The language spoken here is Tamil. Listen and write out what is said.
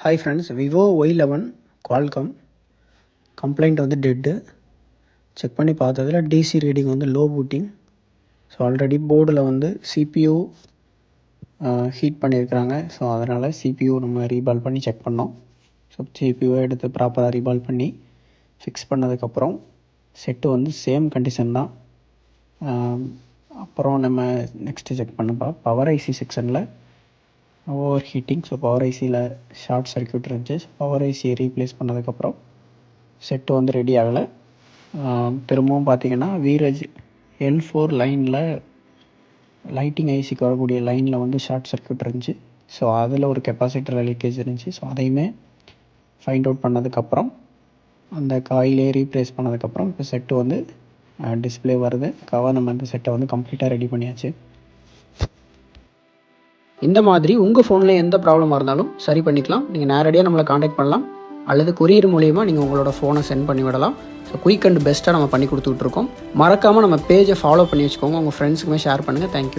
Hi friends, Vivo Y11 Qualcomm complaint வந்து டெட்டு. செக் பண்ணி பார்த்ததில் டிசி ரீடிங் வந்து லோ பூட்டிங். ஸோ ஆல்ரெடி போர்டில் வந்து CPU ஹீட் பண்ணியிருக்கிறாங்க. ஸோ அதனால் CPU நம்ம ரீபால் பண்ணி செக் பண்ணோம். ஸோ CPU எடுத்து ப்ராப்பராக ரீபால் பண்ணி ஃபிக்ஸ் பண்ணதுக்கப்புறம் செட்டு வந்து சேம் கண்டிஷன் தான். அப்புறம் நம்ம நெக்ஸ்ட்டு செக் பண்ணப்போ பவர் ஐசி செக்ஷனில் ஓவர் ஹீட்டிங். ஸோ பவர் ஐசியில் ஷார்ட் சர்க்யூட் இருந்துச்சு. பவர் ஐசியை ரீப்ளேஸ் பண்ணதுக்கப்புறம் செட்டு வந்து ரெடி ஆகலை. திரும்பவும் பார்த்திங்கன்னா வீரேஜ் L4 லைனில் லைட்டிங் ஐசிக்கு வரக்கூடிய லைனில் வந்து ஷார்ட் சர்க்யூட் இருந்துச்சு. ஸோ அதில் ஒரு கெப்பாசிட்டர் லீக்கேஜ் இருந்துச்சு. ஸோ அதையுமே ஃபைண்ட் அவுட் பண்ணதுக்கப்புறம் அந்த காயிலே ரீப்ளேஸ் பண்ணதுக்கப்புறம் இப்போ செட்டு வந்து டிஸ்பிளே வருது. நம்ம இந்த செட்டை வந்து கம்ப்ளீட்டாக ரெடி பண்ணியாச்சு. இந்த மாதிரி உங்கள் ஃபோனில் எந்த ப்ராப்ளமாக இருந்தாலும் சரி பண்ணிக்கலாம். நீங்கள் நேரடியாக நம்மளை காண்டாக்ட் பண்ணலாம், அல்லது கொரியர் மூலிமா நீங்கள் உங்களோட ஃபோனை சென்ட் பண்ணி விடலாம். ஸோ குயிக் அண்ட் பெஸ்ட்டாக நம்ம பண்ணி கொடுத்துட்ருக்கோம். மறக்காமல் நம்ம பேஜை ஃபாலோ பண்ணி வச்சுக்கோங்க. உங்கள் ஃப்ரெண்ட்ஸுக்குமே ஷேர் பண்ணுங்கள். தேங்க்யூ.